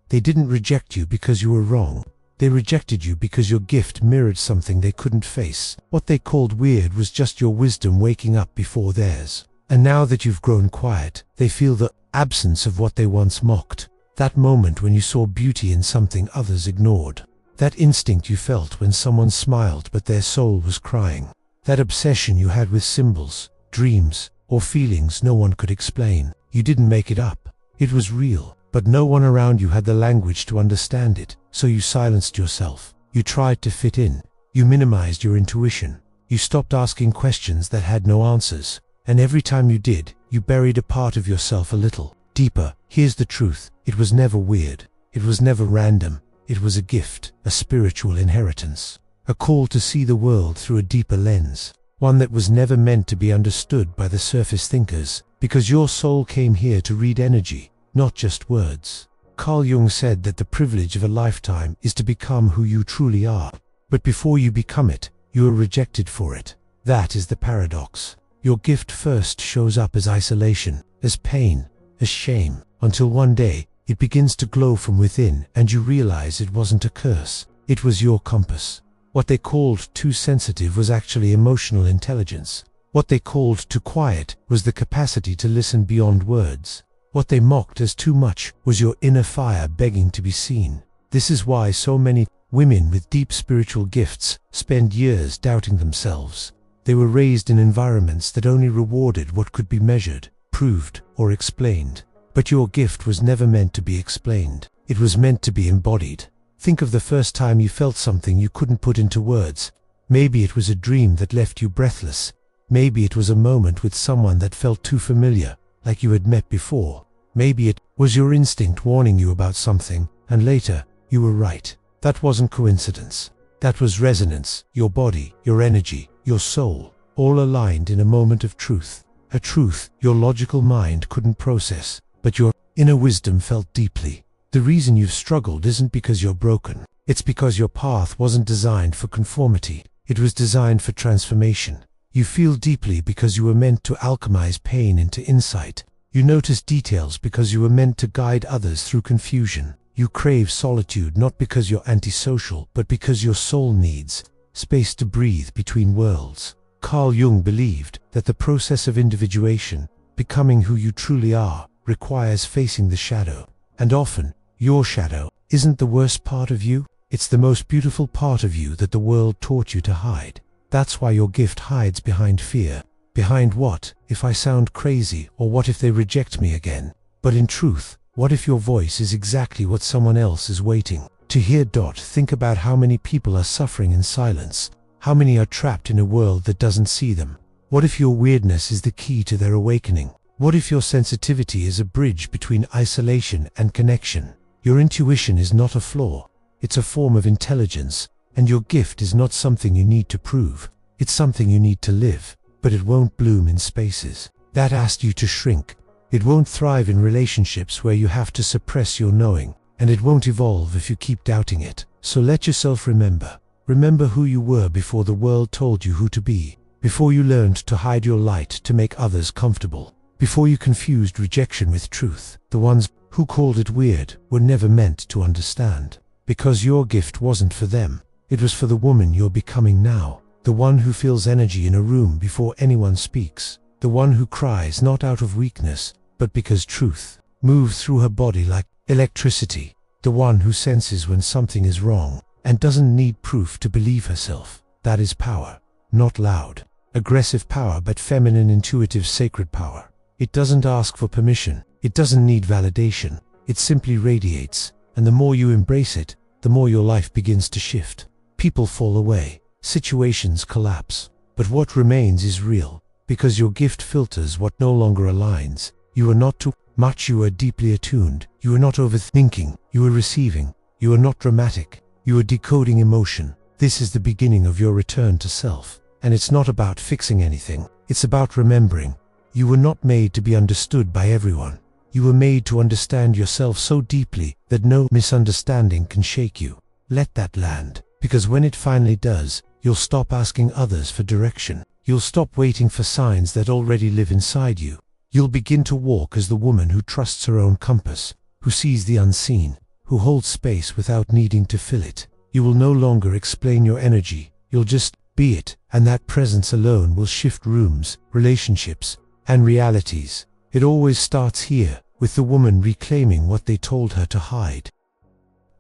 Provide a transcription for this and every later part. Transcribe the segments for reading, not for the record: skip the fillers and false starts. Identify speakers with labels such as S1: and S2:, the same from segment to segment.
S1: They didn't reject you because you were wrong. They rejected you because your gift mirrored something they couldn't face. What they called weird was just your wisdom waking up before theirs. And now that you've grown quiet, they feel the absence of what they once mocked. That moment when you saw beauty in something others ignored. That instinct you felt when someone smiled but their soul was crying. That obsession you had with symbols, dreams, or feelings no one could explain. You didn't make it up. It was real, but no one around you had the language to understand it, so you silenced yourself. You tried to fit in. You minimized your intuition. You stopped asking questions that had no answers. And every time you did, you buried a part of yourself a little deeper. Here's the truth. It was never weird. It was never random. It was a gift, a spiritual inheritance. A call to see the world through a deeper lens. One that was never meant to be understood by the surface thinkers, because your soul came here to read energy, not just words. Carl Jung said that the privilege of a lifetime is to become who you truly are. But before you become it, you are rejected for it. That is the paradox. Your gift first shows up as isolation, as pain, as shame, until one day, it begins to glow from within and you realize it wasn't a curse. It was your compass. What they called too sensitive was actually emotional intelligence. What they called too quiet was the capacity to listen beyond words. What they mocked as too much was your inner fire begging to be seen. This is why so many women with deep spiritual gifts spend years doubting themselves. They were raised in environments that only rewarded what could be measured, proved, or explained. But your gift was never meant to be explained. It was meant to be embodied. Think of the first time you felt something you couldn't put into words. Maybe it was a dream that left you breathless. Maybe it was a moment with someone that felt too familiar, like you had met before. Maybe it was your instinct warning you about something, and later, you were right. That wasn't coincidence. That was resonance, your body, your energy, your soul, all aligned in a moment of truth. A truth your logical mind couldn't process, but your inner wisdom felt deeply. The reason you've struggled isn't because you're broken. It's because your path wasn't designed for conformity. It was designed for transformation. You feel deeply because you were meant to alchemize pain into insight. You notice details because you were meant to guide others through confusion. You crave solitude not because you're antisocial, but because your soul needs space to breathe between worlds. Carl Jung believed that the process of individuation, becoming who you truly are, requires facing the shadow. And often, your shadow isn't the worst part of you, it's the most beautiful part of you that the world taught you to hide. That's why your gift hides behind fear. Behind what if I sound crazy, or what if they reject me again? But in truth, what if your voice is exactly what someone else is waiting to hear? Think about how many people are suffering in silence. How many are trapped in a world that doesn't see them? What if your weirdness is the key to their awakening? What if your sensitivity is a bridge between isolation and connection? Your intuition is not a flaw. It's a form of intelligence, and your gift is not something you need to prove. It's something you need to live, but it won't bloom in spaces that ask you to shrink. It won't thrive in relationships where you have to suppress your knowing, and it won't evolve if you keep doubting it. So let yourself remember. Remember who you were before the world told you who to be, before you learned to hide your light to make others comfortable. Before you confused rejection with truth. The ones who called it weird were never meant to understand. Because your gift wasn't for them. It was for the woman you're becoming now. The one who feels energy in a room before anyone speaks. The one who cries not out of weakness, but because truth moves through her body like electricity. The one who senses when something is wrong and doesn't need proof to believe herself. That is power. Not loud, aggressive power, but feminine, intuitive, sacred power. It doesn't ask for permission. It doesn't need validation. It simply radiates. And the more you embrace it, the more your life begins to shift. People fall away. Situations collapse. But what remains is real. Because your gift filters what no longer aligns. You are not too much. You are deeply attuned. You are not overthinking. You are receiving. You are not dramatic. You are decoding emotion. This is the beginning of your return to self. And it's not about fixing anything. It's about remembering. You were not made to be understood by everyone. You were made to understand yourself so deeply that no misunderstanding can shake you. Let that land, because when it finally does, you'll stop asking others for direction. You'll stop waiting for signs that already live inside you. You'll begin to walk as the woman who trusts her own compass, who sees the unseen, who holds space without needing to fill it. You will no longer explain your energy, you'll just be it, and that presence alone will shift rooms, relationships, and realities. It always starts here, with the woman reclaiming what they told her to hide.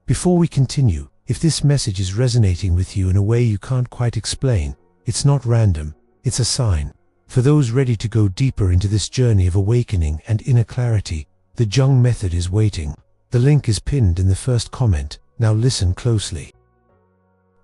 S1: Before we continue, if this message is resonating with you in a way you can't quite explain, it's not random, it's a sign. For those ready to go deeper into this journey of awakening and inner clarity, the Jung Method is waiting. The link is pinned in the first comment. Now listen closely.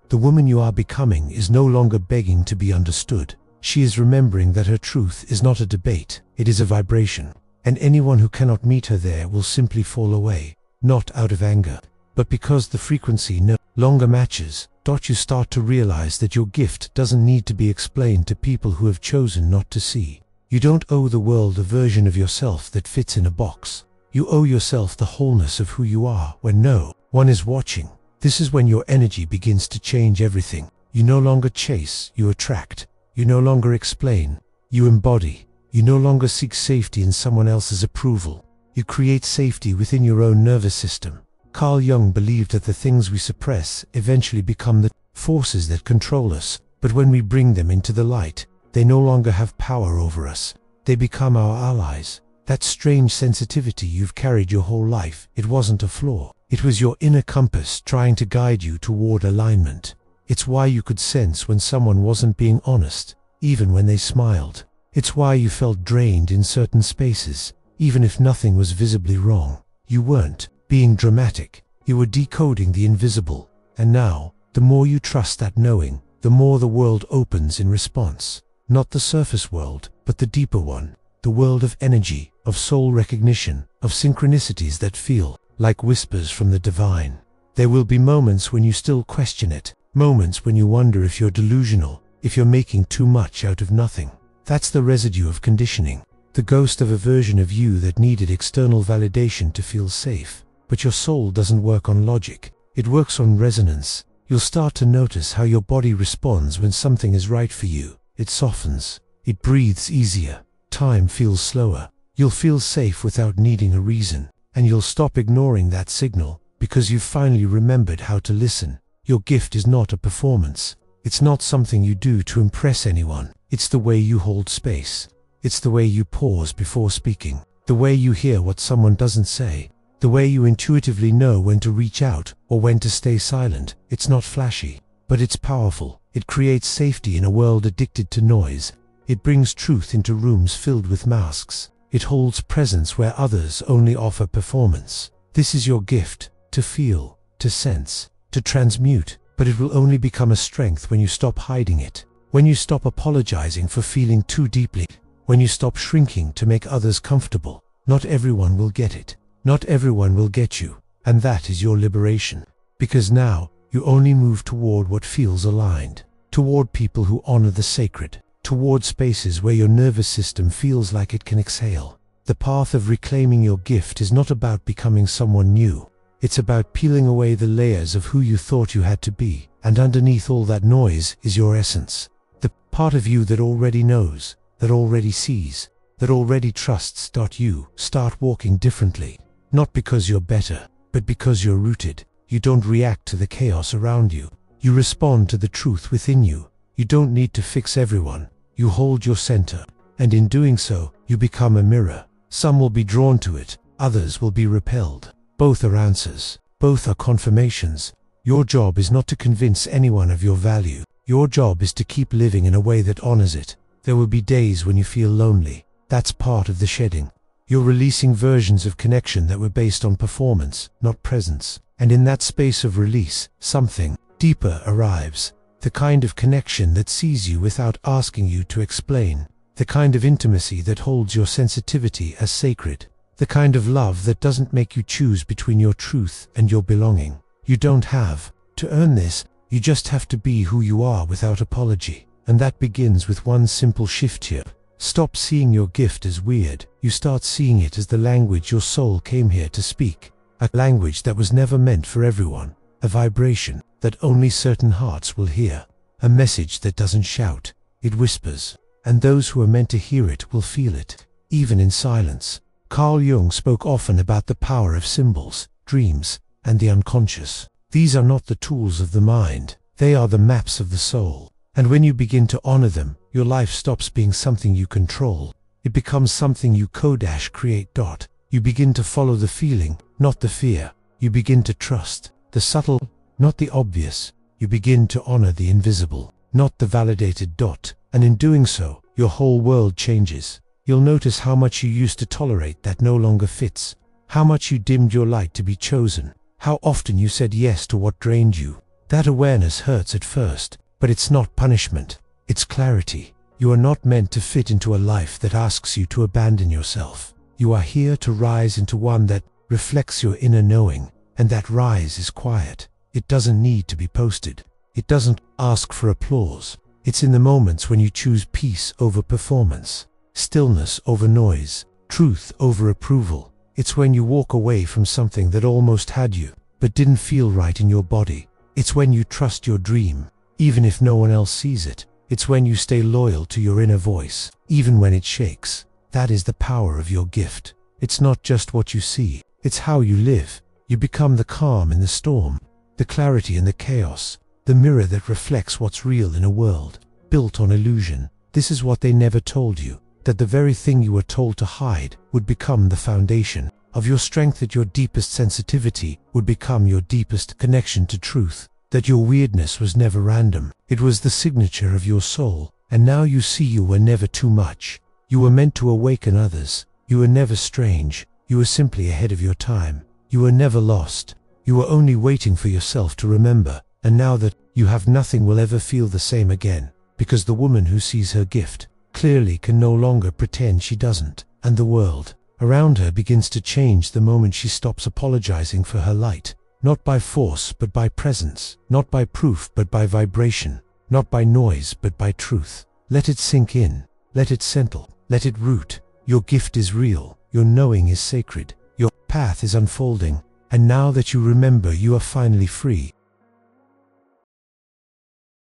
S1: The woman you are becoming is no longer begging to be understood. She is remembering that her truth is not a debate, it is a vibration. And anyone who cannot meet her there will simply fall away, not out of anger, but because the frequency no longer matches. You start to realize that your gift doesn't need to be explained to people who have chosen not to see. You don't owe the world a version of yourself that fits in a box. You owe yourself the wholeness of who you are when no one is watching. This is when your energy begins to change everything. You no longer chase, you attract. You no longer explain, you embody. You no longer seek safety in someone else's approval. You create safety within your own nervous system. Carl Jung believed that the things we suppress eventually become the forces that control us, but when we bring them into the light, they no longer have power over us. They become our allies. That strange sensitivity you've carried your whole life, it wasn't a flaw. It was your inner compass trying to guide you toward alignment. It's why you could sense when someone wasn't being honest, even when they smiled. It's why you felt drained in certain spaces, even if nothing was visibly wrong. You weren't being dramatic, you were decoding the invisible. And now, the more you trust that knowing, the more the world opens in response. Not the surface world, but the deeper one. The world of energy, of soul recognition, of synchronicities that feel like whispers from the divine. There will be moments when you still question it, moments when you wonder if you're delusional, if you're making too much out of nothing. That's the residue of conditioning, the ghost of a version of you that needed external validation to feel safe. But your soul doesn't work on logic, it works on resonance. You'll start to notice how your body responds when something is right for you. It softens, it breathes easier, time feels slower. You'll feel safe without needing a reason, and you'll stop ignoring that signal, because you've finally remembered how to listen. Your gift is not a performance. It's not something you do to impress anyone. It's the way you hold space. It's the way you pause before speaking. The way you hear what someone doesn't say. The way you intuitively know when to reach out or when to stay silent. It's not flashy, but it's powerful. It creates safety in a world addicted to noise. It brings truth into rooms filled with masks. It holds presence where others only offer performance. This is your gift, to feel, to sense, to transmute, but it will only become a strength when you stop hiding it. When you stop apologizing for feeling too deeply. When you stop shrinking to make others comfortable. Not everyone will get it. Not everyone will get you, and that is your liberation. Because now, you only move toward what feels aligned, toward people who honor the sacred, toward spaces where your nervous system feels like it can exhale. The path of reclaiming your gift is not about becoming someone new. It's about peeling away the layers of who you thought you had to be, and underneath all that noise is your essence. The part of you that already knows, that already sees, that already trusts. You start walking differently. Not because you're better, but because you're rooted. You don't react to the chaos around you. You respond to the truth within you. You don't need to fix everyone. You hold your center. And in doing so, you become a mirror. Some will be drawn to it, others will be repelled. Both are answers. Both are confirmations. Your job is not to convince anyone of your value. Your job is to keep living in a way that honors it. There will be days when you feel lonely. That's part of the shedding. You're releasing versions of connection that were based on performance, not presence. And in that space of release, something deeper arrives. The kind of connection that sees you without asking you to explain. The kind of intimacy that holds your sensitivity as sacred. The kind of love that doesn't make you choose between your truth and your belonging. You don't have to earn this, you just have to be who you are without apology. And that begins with one simple shift here. Stop seeing your gift as weird. You start seeing it as the language your soul came here to speak. A language that was never meant for everyone. A vibration that only certain hearts will hear. A message that doesn't shout, it whispers. And those who are meant to hear it will feel it, even in silence. Carl Jung spoke often about the power of symbols, dreams, and the unconscious. These are not the tools of the mind, they are the maps of the soul. And when you begin to honor them, your life stops being something you control. It becomes something you create. You begin to follow the feeling, not the fear. You begin to trust the subtle, not the obvious. You begin to honor the invisible, not the validated. And in doing so, your whole world changes. You'll notice how much you used to tolerate that no longer fits, how much you dimmed your light to be chosen, how often you said yes to what drained you. That awareness hurts at first, but it's not punishment, it's clarity. You are not meant to fit into a life that asks you to abandon yourself. You are here to rise into one that reflects your inner knowing, and that rise is quiet. It doesn't need to be posted. It doesn't ask for applause. It's in the moments when you choose peace over performance, stillness over noise, truth over approval. It's when you walk away from something that almost had you, but didn't feel right in your body. It's when you trust your dream, even if no one else sees it. It's when you stay loyal to your inner voice, even when it shakes. That is the power of your gift. It's not just what you see, it's how you live. You become the calm in the storm, the clarity in the chaos, the mirror that reflects what's real in a world built on illusion. This is what they never told you, that the very thing you were told to hide would become the foundation of your strength, that your deepest sensitivity would become your deepest connection to truth, that your weirdness was never random, it was the signature of your soul. And now you see you were never too much. You were meant to awaken others. You were never strange. You were simply ahead of your time. You were never lost. You were only waiting for yourself to remember. And now that you have, nothing will ever feel the same again, because the woman who sees her gift clearly can no longer pretend she doesn't. And the world around her begins to change the moment she stops apologizing for her light. Not by force, but by presence. Not by proof, but by vibration. Not by noise, but by truth. Let it sink in. Let it settle. Let it root. Your gift is real. Your knowing is sacred. Your path is unfolding. And now that you remember, you are finally free.